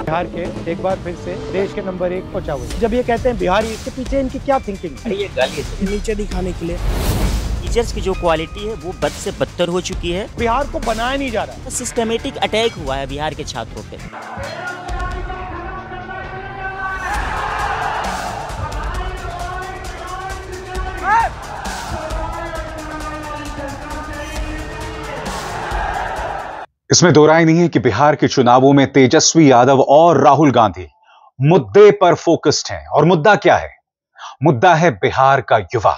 बिहार के एक बार फिर से देश के नंबर 1 पहुंचा हुआ। जब ये कहते हैं बिहारी, इसके पीछे इनकी क्या थिंकिंग है? ये गाली है नीचे दिखाने के लिए। टीचर्स की जो क्वालिटी है वो बद से बदतर हो चुकी है। बिहार को बनाया नहीं जा रहा है। सिस्टमेटिक अटैक हुआ है बिहार के छात्रों पे। इसमें दो राय नहीं है कि बिहार के चुनावों में तेजस्वी यादव और राहुल गांधी मुद्दे पर फोकस्ड हैं। और मुद्दा क्या है? मुद्दा है बिहार का युवा।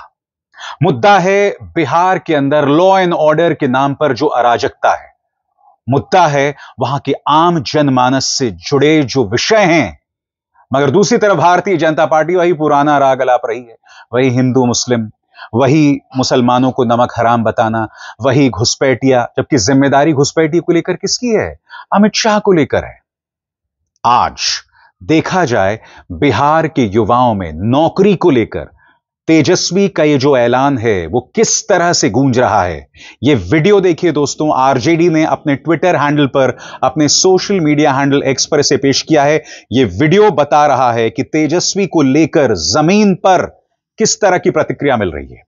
मुद्दा है बिहार के अंदर लॉ एंड ऑर्डर के नाम पर जो अराजकता है। मुद्दा है वहां के आम जनमानस से जुड़े जो विषय हैं। मगर दूसरी तरफ भारतीय जनता पार्टी वही पुराना राग अलाप रही है। वही हिंदू मुस्लिम, वही मुसलमानों को नमक हराम बताना, वही घुसपैठिया। जबकि जिम्मेदारी घुसपैठियों को लेकर किसकी है? अमित शाह को लेकर है। आज देखा जाए बिहार के युवाओं में नौकरी को लेकर तेजस्वी का ये जो ऐलान है वो किस तरह से गूंज रहा है। ये वीडियो देखिए दोस्तों। आरजेडी ने अपने ट्विटर हैंडल पर, अपने सोशल मीडिया हैंडल एक्स पर इसे पेश किया है। ये वीडियो बता रहा है कि तेजस्वी को लेकर जमीन पर किस तरह की प्रतिक्रिया मिल रही है।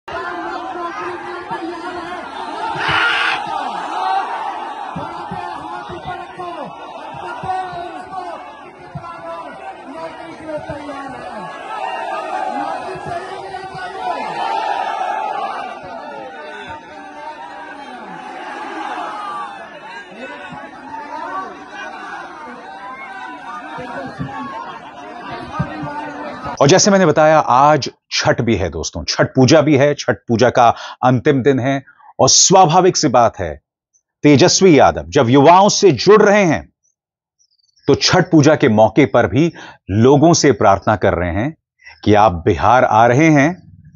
और जैसे मैंने बताया, आज छठ भी है दोस्तों। छठ पूजा भी है। छठ पूजा का अंतिम दिन है और स्वाभाविक सी बात है, तेजस्वी यादव जब युवाओं से जुड़ रहे हैं तो छठ पूजा के मौके पर भी लोगों से प्रार्थना कर रहे हैं कि आप बिहार आ रहे हैं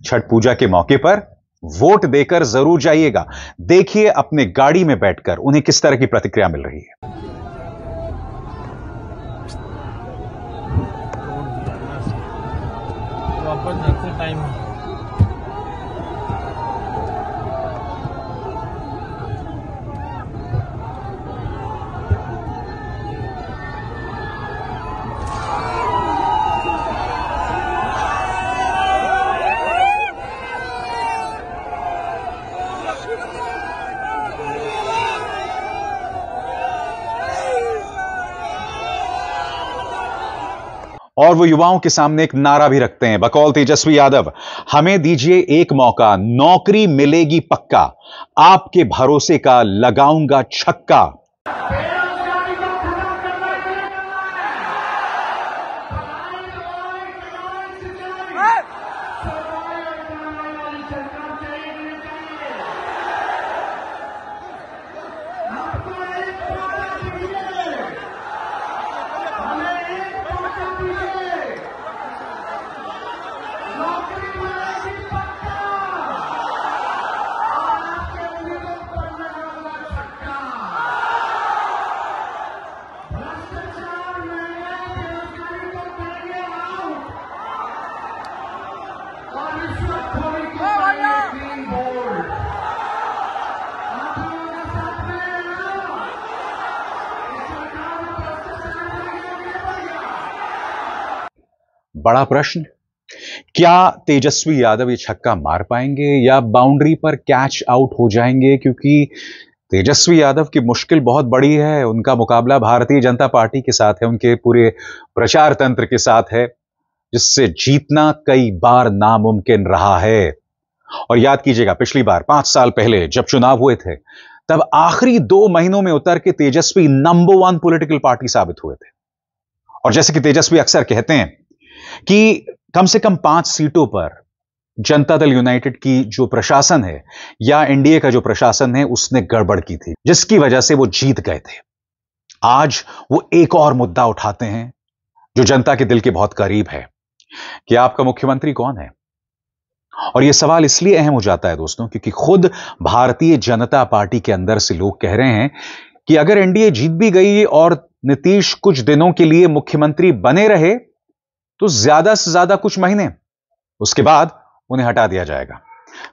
छठ पूजा के मौके पर, वोट देकर जरूर जाइएगा। देखिए अपने गाड़ी में बैठकर उन्हें किस तरह की प्रतिक्रिया मिल रही है। टाइम और वो युवाओं के सामने एक नारा भी रखते हैं बकौल तेजस्वी यादव, हमें दीजिए एक मौका, नौकरी मिलेगी पक्का, आपके भरोसे का लगाऊंगा छक्का। बड़ा प्रश्न, क्या तेजस्वी यादव ये छक्का मार पाएंगे या बाउंड्री पर कैच आउट हो जाएंगे? क्योंकि तेजस्वी यादव की मुश्किल बहुत बड़ी है। उनका मुकाबला भारतीय जनता पार्टी के साथ है, उनके पूरे प्रचार तंत्र के साथ है, जिससे जीतना कई बार नामुमकिन रहा है। और याद कीजिएगा, पिछली बार 5 साल पहले जब चुनाव हुए थे, तब आखिरी 2 महीनों में उतर के तेजस्वी नंबर 1 पॉलिटिकल पार्टी साबित हुए थे। और जैसे कि तेजस्वी अक्सर कहते हैं कि कम से कम 5 सीटों पर जनता दल यूनाइटेड की जो प्रशासन है या एनडीए का जो प्रशासन है उसने गड़बड़ की थी, जिसकी वजह से वो जीत गए थे। आज वो एक और मुद्दा उठाते हैं जो जनता के दिल के बहुत करीब है कि आपका मुख्यमंत्री कौन है। और यह सवाल इसलिए अहम हो जाता है दोस्तों क्योंकि खुद भारतीय जनता पार्टी के अंदर से लोग कह रहे हैं कि अगर एनडीए जीत भी गई और नीतीश कुछ दिनों के लिए मुख्यमंत्री बने रहे तो ज्यादा से ज्यादा कुछ महीने, उसके बाद उन्हें हटा दिया जाएगा।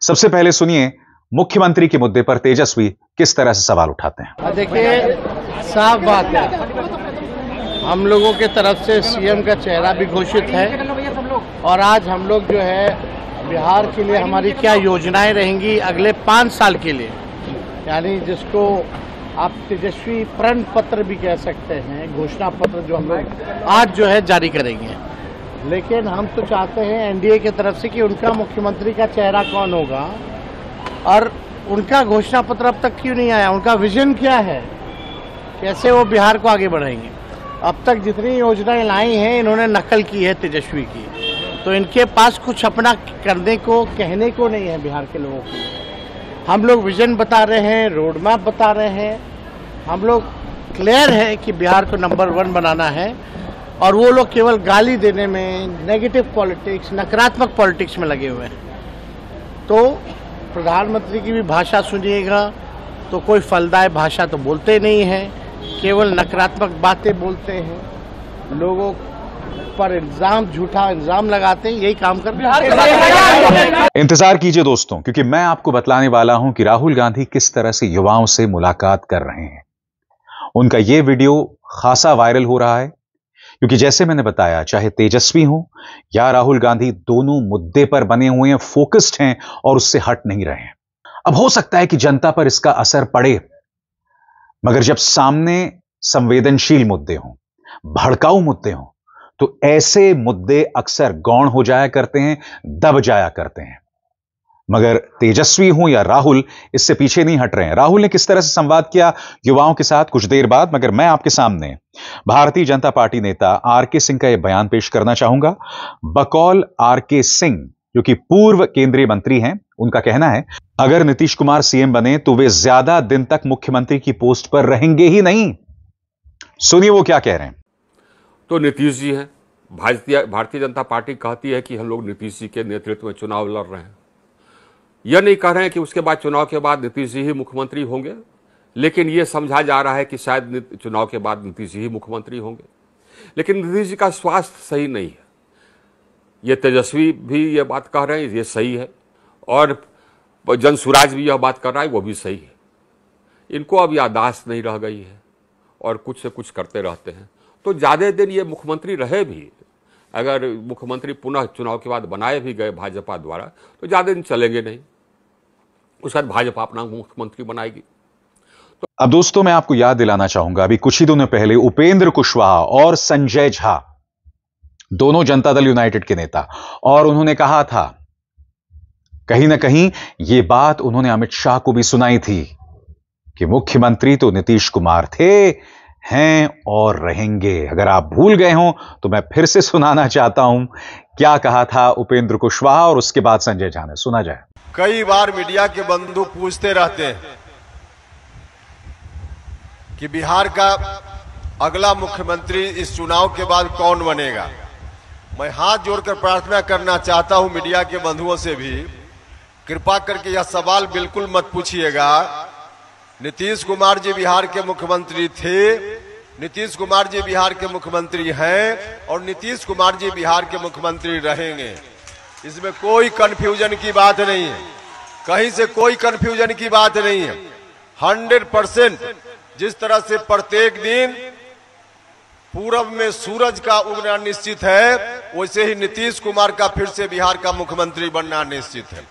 सबसे पहले सुनिए मुख्यमंत्री के मुद्दे पर तेजस्वी किस तरह से सवाल उठाते हैं। देखिए, साफ बात है, हम लोगों के तरफ से सीएम का चेहरा भी घोषित है और आज हम लोग जो है बिहार के लिए हमारी क्या योजनाएं रहेंगी अगले 5 साल के लिए, यानी जिसको आप तेजस्वी प्रण पत्र भी कह सकते हैं, घोषणा पत्र जो हम लोग आज जो है जारी करेंगे। लेकिन हम तो चाहते हैं एनडीए की तरफ से कि उनका मुख्यमंत्री का चेहरा कौन होगा और उनका घोषणा पत्र अब तक क्यों नहीं आया, उनका विजन क्या है, कैसे वो बिहार को आगे बढ़ाएंगे। अब तक जितनी योजनाएं लाई हैं इन्होंने नकल की है तेजस्वी की, तो इनके पास कुछ अपना करने को कहने को नहीं है बिहार के लोगों को। हम लोग विजन बता रहे हैं, रोड मैप बता रहे हैं, हम लोग क्लियर है कि बिहार को नंबर 1 बनाना है और वो लोग केवल गाली देने में, नेगेटिव पॉलिटिक्स, नकारात्मक पॉलिटिक्स में लगे हुए हैं। तो प्रधानमंत्री की भी भाषा सुनिएगा तो कोई फलदायक भाषा तो बोलते नहीं हैं, केवल नकारात्मक बातें बोलते हैं, लोगों पर झूठा इल्जाम लगाते हैं, यही काम कर रहे हैं। इंतजार कीजिए दोस्तों, क्योंकि मैं आपको बतलाने वाला हूं कि राहुल गांधी किस तरह से युवाओं से मुलाकात कर रहे हैं। उनका यह वीडियो खासा वायरल हो रहा है क्योंकि जैसे मैंने बताया, चाहे तेजस्वी हो या राहुल गांधी, दोनों मुद्दे पर बने हुए हैं, फोकस्ड हैं और उससे हट नहीं रहे हैं। अब हो सकता है कि जनता पर इसका असर पड़े, मगर जब सामने संवेदनशील मुद्दे हों, भड़काऊ मुद्दे हों, तो ऐसे मुद्दे अक्सर गौण हो जाया करते हैं, दब जाया करते हैं। मगर तेजस्वी हो या राहुल, इससे पीछे नहीं हट रहे हैं। राहुल ने किस तरह से संवाद किया युवाओं के साथ कुछ देर बाद, मगर मैं आपके सामने भारतीय जनता पार्टी नेता आरके सिंह का यह बयान पेश करना चाहूंगा। बकौल आरके सिंह, जो कि पूर्व केंद्रीय मंत्री हैं, उनका कहना है अगर नीतीश कुमार सीएम बने तो वे ज्यादा दिन तक मुख्यमंत्री की पोस्ट पर रहेंगे ही नहीं। सुनिए वो क्या कह रहे हैं। तो नीतीश जी हैं, भारतीय जनता पार्टी कहती है कि हम लोग नीतीश जी के नेतृत्व में चुनाव लड़ रहे हैं। यह नहीं कह रहे हैं कि उसके बाद, चुनाव के बाद नीतीश जी ही मुख्यमंत्री होंगे, लेकिन यह समझा जा रहा है कि शायद चुनाव के बाद नीतीश जी ही मुख्यमंत्री होंगे। लेकिन नीतीश जी का स्वास्थ्य सही नहीं है, ये तेजस्वी भी यह बात कह रहे हैं, ये सही है, और जनसुराज भी यह बात कर रहा है, वो भी सही है। इनको अब याददाश्त नहीं रह गई है और कुछ से कुछ करते रहते हैं। तो ज़्यादा दिन ये मुख्यमंत्री रहे भी, अगर मुख्यमंत्री पुनः चुनाव के बाद बनाए भी गए भाजपा द्वारा, तो ज़्यादा दिन चलेंगे नहीं, उसके बाद भाजपा अपना मुख्यमंत्री बनाएगी। तो अब दोस्तों मैं आपको याद दिलाना चाहूंगा, अभी कुछ ही दिनों पहले उपेंद्र कुशवाहा और संजय झा, दोनों जनता दल यूनाइटेड के नेता, और उन्होंने कहा था, कहीं ना कहीं ये बात उन्होंने अमित शाह को भी सुनाई थी कि मुख्यमंत्री तो नीतीश कुमार थे, हैं और रहेंगे। अगर आप भूल गए हो तो मैं फिर से सुनाना चाहता हूं क्या कहा था उपेंद्र कुशवाहा और उसके बाद संजय झा ने। सुना जाए। कई बार मीडिया के बंधु पूछते रहते हैं कि बिहार का अगला मुख्यमंत्री इस चुनाव के बाद कौन बनेगा। मैं हाथ जोड़कर प्रार्थना करना चाहता हूं मीडिया के बंधुओं से भी, कृपा करके यह सवाल बिल्कुल मत पूछिएगा। नीतीश कुमार जी बिहार के मुख्यमंत्री थे, नीतीश कुमार जी बिहार के मुख्यमंत्री हैं और नीतीश कुमार जी बिहार के मुख्यमंत्री रहेंगे। इसमें कोई कंफ्यूजन की बात नहीं है, कहीं से कोई कंफ्यूजन की बात नहीं है। 100% जिस तरह से प्रत्येक दिन पूरब में सूरज का उगना निश्चित है, वैसे ही नीतीश कुमार का फिर से बिहार का मुख्यमंत्री बनना निश्चित है।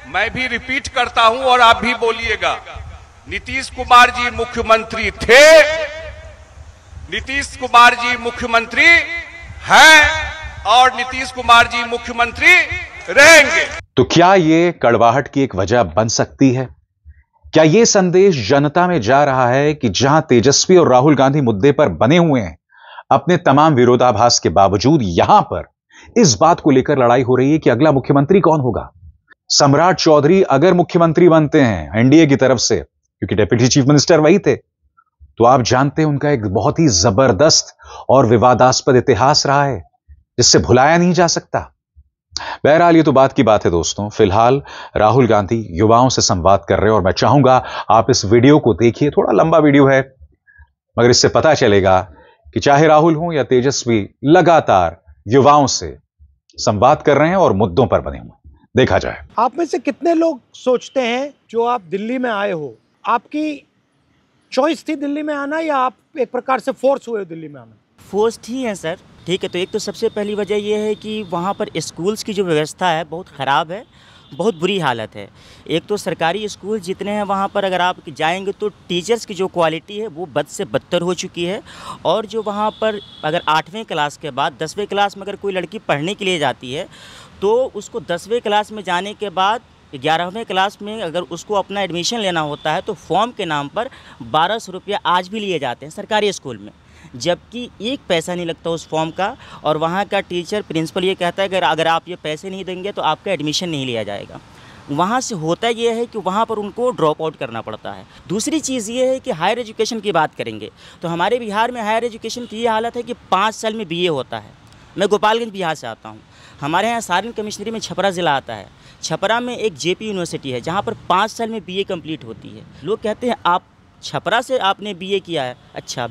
मैं भी रिपीट करता हूं और आप भी बोलिएगा, नीतीश कुमार जी मुख्यमंत्री थे, नीतीश कुमार जी मुख्यमंत्री हैं और नीतीश कुमार जी मुख्यमंत्री रहेंगे। तो क्या ये कड़वाहट की एक वजह बन सकती है? क्या ये संदेश जनता में जा रहा है कि जहां तेजस्वी और राहुल गांधी मुद्दे पर बने हुए हैं, अपने तमाम विरोधाभास के बावजूद यहां पर इस बात को लेकर लड़ाई हो रही है कि अगला मुख्यमंत्री कौन होगा? सम्राट चौधरी अगर मुख्यमंत्री बनते हैं एनडीए की तरफ से, क्योंकि डेप्यूटी चीफ मिनिस्टर वही थे, तो आप जानते हैं उनका एक बहुत ही जबरदस्त और विवादास्पद इतिहास रहा है जिससे भुलाया नहीं जा सकता। बहरहाल ये तो बात की बात है दोस्तों। फिलहाल राहुल गांधी युवाओं से संवाद कर रहे हैं और मैं चाहूंगा आप इस वीडियो को देखिए। थोड़ा लंबा वीडियो है, मगर इससे पता चलेगा कि चाहे राहुल हो या तेजस्वी, लगातार युवाओं से संवाद कर रहे हैं और मुद्दों पर बने हुए। देखा जाए। आप में से कितने लोग सोचते हैं, जो आप दिल्ली में आए हो, आपकी चॉइस थी दिल्ली में आना या आप एक प्रकार से फोर्स हुए दिल्ली में आना? फोर्स्ड ही हैं सर। ठीक है, तो एक तो सबसे पहली वजह यह है कि वहाँ पर स्कूल्स की जो व्यवस्था है बहुत ख़राब है, बहुत बुरी हालत है। एक तो सरकारी स्कूल जितने हैं वहाँ पर अगर आप जाएंगे तो टीचर्स की जो क्वालिटी है वो बद से बदतर हो चुकी है। और जो वहाँ पर अगर 8वीं क्लास के बाद 10वीं क्लास में अगर कोई लड़की पढ़ने के लिए जाती है तो उसको 10वीं क्लास में जाने के बाद 11वीं क्लास में अगर उसको अपना एडमिशन लेना होता है तो फॉर्म के नाम पर 1200 रुपया आज भी लिए जाते हैं सरकारी स्कूल में, जबकि एक पैसा नहीं लगता उस फॉर्म का। और वहाँ का टीचर प्रिंसिपल ये कहता है कि अगर आप ये पैसे नहीं देंगे तो आपका एडमिशन नहीं लिया जाएगा। वहाँ से होता ये है कि वहाँ पर उनको ड्रॉप आउट करना पड़ता है। दूसरी चीज़ ये है कि हायर एजुकेशन की बात करेंगे तो हमारे बिहार में हायर एजुकेशन की ये हालत है कि 5 साल में BA होता है। मैं गोपालगंज बिहार से आता हूँ। हमारे यहाँ सारण कमिश्नरी में छपरा ज़िला आता है। छपरा में एक JP यूनिवर्सिटी है जहाँ पर 5 साल में BA कंप्लीट होती है। लोग कहते हैं आप छपरा से आपने BA किया है, अच्छा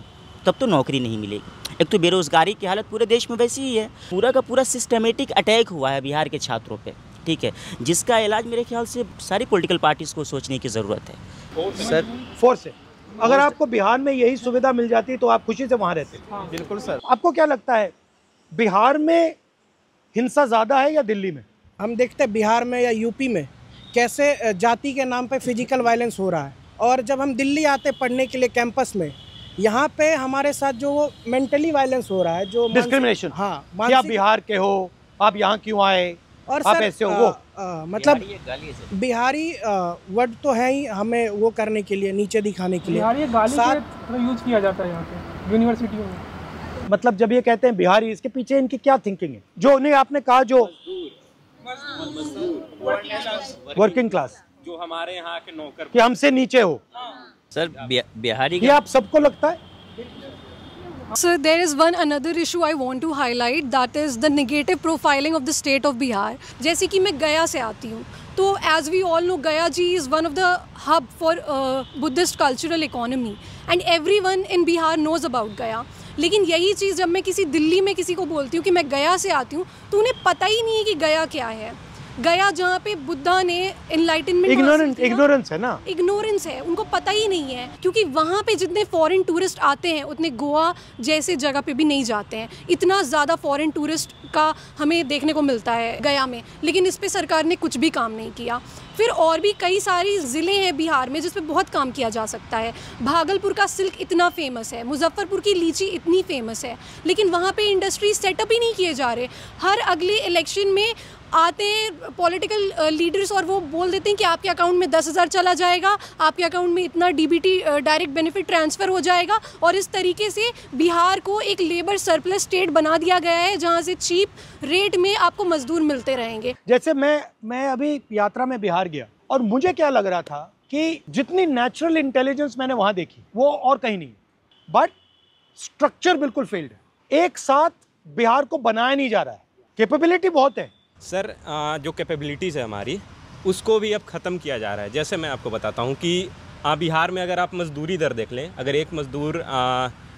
तब तो नौकरी नहीं मिलेगी। एक तो बेरोज़गारी की हालत पूरे देश में वैसी ही है। पूरा का पूरा सिस्टमेटिक अटैक हुआ है बिहार के छात्रों पे, ठीक है, जिसका इलाज मेरे ख्याल से सारी पॉलिटिकल पार्टीज़ को सोचने की ज़रूरत है। सर फोर्स है, अगर आपको बिहार में यही सुविधा मिल जाती तो आप खुशी से वहाँ रहते। हाँ, बिल्कुल सर। आपको क्या लगता है बिहार में हिंसा ज़्यादा है या दिल्ली में? हम देखते हैं बिहार में या यूपी में कैसे जाति के नाम पे फिजिकल वायलेंस हो रहा है, और जब हम दिल्ली आते पढ़ने के लिए कैंपस में, यहाँ पे हमारे साथ जो मेंटली वायलेंस हो रहा है, जो डिस्क्रिमिनेशन, हाँ, कि आप बिहार के हो, आप यहाँ क्यों आए, और आप सर, ऐसे हो, वो मतलब बिहारी वर्ड तो है ही हमें वो करने के लिए, नीचे दिखाने के लिए। बिहारी गाली का यूज किया जाता है यहाँ पे यूनिवर्सिटियों में। मतलब जब ये कहते हैं बिहारी, इसके पीछे इनकी क्या थिंकिंग है? जो नहीं आपने कहा जो वर्किंग क्लास, जो हमारे यहाँ के नौकर, कि हमसे नीचे हो। सर बिहारी ये आप सबको लगता है? Sir, there is one another issue I want to highlight, that is the negative profiling of the state of Bihar. जैसे कि मैं गया से आती हूँ, तो as we all know, Gaya ji is one of the hub for Buddhist cultural economy and everyone in Bihar knows about Gaya. लेकिन यही चीज़ जब मैं किसी दिल्ली में किसी को बोलती हूँ कि मैं गया से आती हूँ तो उन्हें पता ही नहीं है कि गया क्या है। गया जहाँ पे बुद्धा ने एनलाइटनमेंट, इग्नोरेंस है ना, इग्नोरेंस है, उनको पता ही नहीं है, क्योंकि वहाँ पे जितने फॉरेन टूरिस्ट आते हैं उतने गोवा जैसे जगह पे भी नहीं जाते हैं। इतना ज़्यादा फॉरेन टूरिस्ट का हमें देखने को मिलता है गया में, लेकिन इस पे सरकार ने कुछ भी काम नहीं किया। फिर और भी कई सारी ज़िले हैं बिहार में जिस पे बहुत काम किया जा सकता है। भागलपुर का सिल्क इतना फेमस है, मुजफ्फरपुर की लीची इतनी फेमस है, लेकिन वहाँ पे इंडस्ट्री सेटअप ही नहीं किए जा रहे। हर अगले इलेक्शन में आते हैं पॉलिटिकल लीडर्स और वो बोल देते हैं कि आपके अकाउंट में 10,000 चला जाएगा, आपके अकाउंट में इतना DBT डायरेक्ट बेनिफिट ट्रांसफ़र हो जाएगा, और इस तरीके से बिहार को एक लेबर सरप्लस स्टेट बना दिया गया है जहां से चीप रेट में आपको मजदूर मिलते रहेंगे। जैसे मैं अभी यात्रा में बिहार गया और मुझे क्या लग रहा था कि जितनी नेचुरल इंटेलिजेंस मैंने वहाँ देखी वो और कहीं नहीं, बट स्ट्रक्चर बिल्कुल फेल्ड है। एक साथ बिहार को बनाया नहीं जा रहा है। कैपेबिलिटी बहुत है सर, जो कैपेबिलिटीज़ है हमारी उसको भी अब ख़त्म किया जा रहा है। जैसे मैं आपको बताता हूँ कि बिहार में अगर आप मजदूरी दर देख लें, अगर एक मजदूर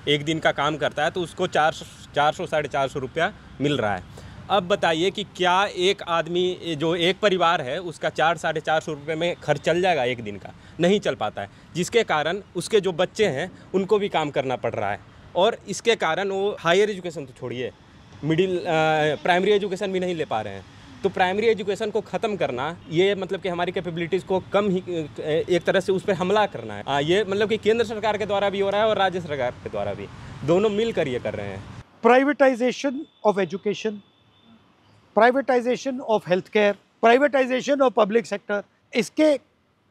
एक दिन का काम करता है तो उसको 400 साढ़े 400 रुपया मिल रहा है। अब बताइए कि क्या एक आदमी, जो एक परिवार है, उसका 400 साढ़े 400 रुपये में खर्च चल जाएगा एक दिन का? नहीं चल पाता है, जिसके कारण उसके जो बच्चे हैं उनको भी काम करना पड़ रहा है, और इसके कारण वो हायर एजुकेशन तो छोड़िए, प्राइमरी एजुकेशन भी नहीं ले पा रहे हैं। तो प्राइमरी एजुकेशन को ख़त्म करना, ये मतलब कि हमारी कैपेबिलिटीज़ को कम ही एक तरह से उस पर हमला करना है। ये मतलब कि केंद्र सरकार के द्वारा भी हो रहा है और राज्य सरकार के द्वारा भी, दोनों मिलकर ये कर रहे हैं। Privatisation of education, privatisation of health care, privatisation of public sector, इसके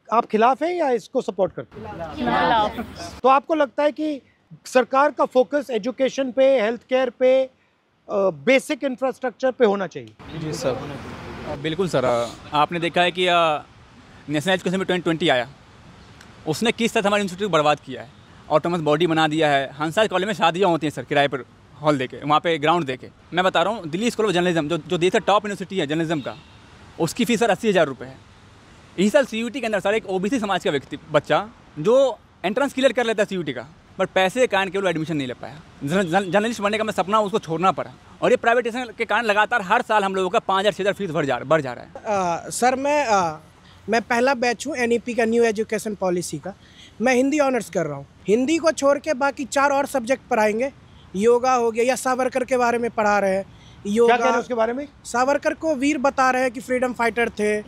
आप खिलाफ हैं या इसको सपोर्ट करते हैं? तो आपको लगता है कि सरकार का फोकस एजुकेशन पे, हेल्थ केयर पे, बेसिक इंफ्रास्ट्रक्चर पे होना चाहिए? जी सर, बिल्कुल सर। आपने देखा है कि नेशनल एजुकेशन में 2020 आया, उसने किस तरह हमारी यूनिवर्सिटी को बर्बाद किया है। ऑटोनमस बॉडी बना दिया है। हंसा कॉलेज में शादियाँ होती हैं सर किराए पर, हॉल देके, वहाँ पे ग्राउंड देके। मैं बता रहा हूँ, दिल्ली स्कूल ऑफ जर्नलिज्म जो देश का टॉप यूनिवर्सिटी है जर्नलिज्म का, उसकी फीस सर 80,000 रुपये है। इसी साल CUT के अंदर सर एक OBC समाज का बच्चा जो एंट्रेंस क्लियर कर लेता है CUT का, बट पैसे के कारण केवल एडमिशन नहीं ले पाया। जर्नलिस्ट बनने का मैं सपना उसको छोड़ना पड़ा, और ये प्राइवेटाइजेशन के कारण लगातार हर साल हम लोगों का 5,000-6,000 फीस बढ़ जा रहा है। सर मैं पहला बैच हूँ NEP का, न्यू एजुकेशन पॉलिसी का। मैं हिंदी ऑनर्स कर रहा हूँ। हिंदी को छोड़ के बाकी 4 और सब्जेक्ट पढ़ाएंगे, योगा हो गया, या सावरकर के बारे में पढ़ा रहे हैं। क्या कह रहे हैं उसके बारे में? सावरकर को वीर बता रहे हैं कि फ्रीडम फाइटर थे,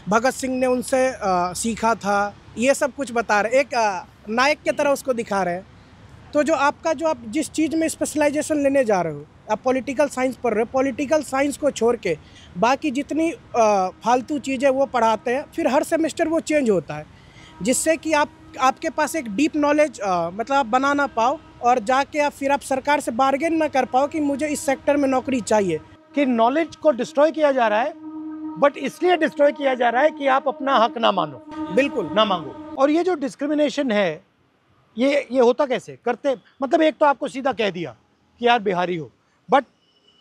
भगत सिंह ने उनसे सीखा था, ये सब कुछ बता रहे, एक नायक की तरह उसको दिखा रहे हैं। तो जो आप जिस चीज़ में स्पेशलाइजेशन लेने जा रहे हो, आप पॉलिटिकल साइंस पढ़ रहे हो, पॉलिटिकल साइंस को छोड़ के बाकी जितनी फालतू चीज़ें वो पढ़ाते हैं, फिर हर सेमेस्टर वो चेंज होता है, जिससे कि आपके पास एक डीप नॉलेज मतलब आप बना ना पाओ, और जाके आप सरकार से बार्गेन ना कर पाओ कि मुझे इस सेक्टर में नौकरी चाहिए। कि नॉलेज को डिस्ट्रॉय किया जा रहा है, बट इसलिए डिस्ट्रॉय किया जा रहा है कि आप अपना हक ना मानो, बिल्कुल ना मांगो। और ये जो डिस्क्रिमिनेशन है, ये होता कैसे करते? मतलब एक तो आपको सीधा कह दिया कि यार बिहारी हो, बट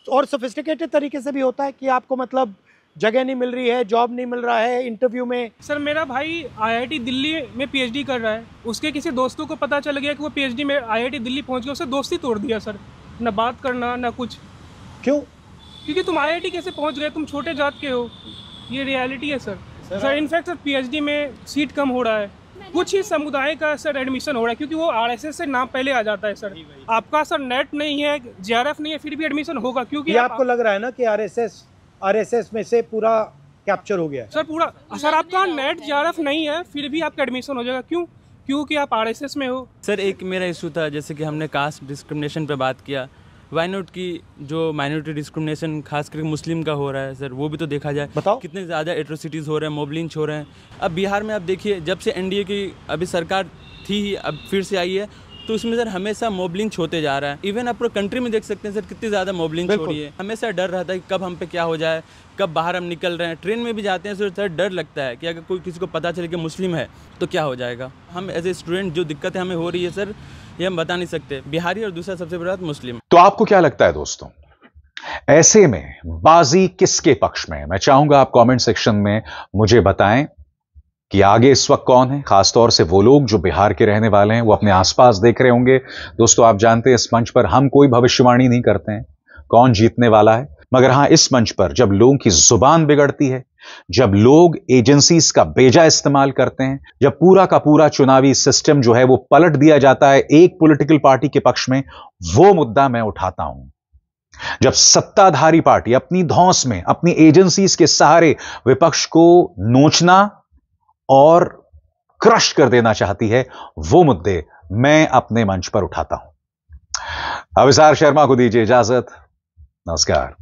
और सोफिस्टिकेटेड तरीके से भी होता है कि आपको मतलब जगह नहीं मिल रही है, जॉब नहीं मिल रहा है, इंटरव्यू में। सर मेरा भाई IIT दिल्ली में PhD कर रहा है, उसके किसी दोस्तों को पता चल गया कि वो PhD में IIT दिल्ली पहुंच गया, उससे दोस्ती तोड़ दिया सर, ना बात करना ना कुछ। क्यों? क्योंकि तुम IIT कैसे पहुंच गए, तुम छोटे जात के हो, ये रियलिटी है sir. Sir in fact sir PhD में सीट कम हो रहा है, कुछ ही समुदाय का सर एडमिशन हो रहा है, क्योंकि वो RSS से नाम पहले आ जाता है सर। आपका सर नेट नहीं है, JRF नहीं है, फिर भी एडमिशन होगा, क्योंकि आपको लग रहा है ना कि RSS में से पूरा कैप्चर हो गया। सर पूरा सर आपका नेट JRF नहीं है, फिर भी आपका एडमिशन हो जाएगा। क्यों? क्योंकि आप RSS में हो। सर एक मेरा इशू था, जैसे कि हमने कास्ट डिस्क्रिमिनेशन पे बात किया, वाई नॉट की जो माइनॉरिटी डिस्क्रिमिनेशन खास करके मुस्लिम का हो रहा है सर, वो भी तो देखा जाए। बताओ कितने ज़्यादा एट्रोसिटीज़ हो रहे हैं, मॉब लिंच हो रहे हैं। अब बिहार में आप देखिए, जब से NDA की अभी सरकार थी ही, अब फिर से आई है, तो उसमें सर हमेशा मॉब लिंच होते जा रहा है। इवन आप पूरे कंट्री में देख सकते हैं सर, कितनी ज़्यादा मॉब लिंच हो रही है। हमेशा डर रहता है कि कब हम पे क्या हो जाए, कब बाहर हम निकल रहे हैं, ट्रेन में भी जाते हैं सर डर लगता है कि अगर कोई किसी को पता चले कि मुस्लिम है तो क्या हो जाएगा। हम एज ए स्टूडेंट जो दिक्कतें हमें हो रही है सर, ये हम बता नहीं सकते। बिहारी और दूसरा सबसे बड़ी बात मुस्लिम। तो आपको क्या लगता है दोस्तों, ऐसे में बाजी किसके पक्ष में? मैं चाहूंगा आप कमेंट सेक्शन में मुझे बताएं कि आगे इस वक्त कौन है। खासतौर से वो लोग जो बिहार के रहने वाले हैं, वो अपने आसपास देख रहे होंगे। दोस्तों आप जानते हैं इस मंच पर हम कोई भविष्यवाणी नहीं करते हैं कौन जीतने वाला है, मगर हां इस मंच पर जब लोगों की जुबान बिगड़ती है, जब लोग एजेंसीज का बेजा इस्तेमाल करते हैं, जब पूरा का पूरा चुनावी सिस्टम जो है वो पलट दिया जाता है एक पॉलिटिकल पार्टी के पक्ष में, वो मुद्दा मैं उठाता हूं। जब सत्ताधारी पार्टी अपनी धौंस में, अपनी एजेंसीज के सहारे विपक्ष को नोचना और क्रश कर देना चाहती है, वो मुद्दे मैं अपने मंच पर उठाता हूं। अविसार शर्मा को दीजिए इजाजत। नमस्कार।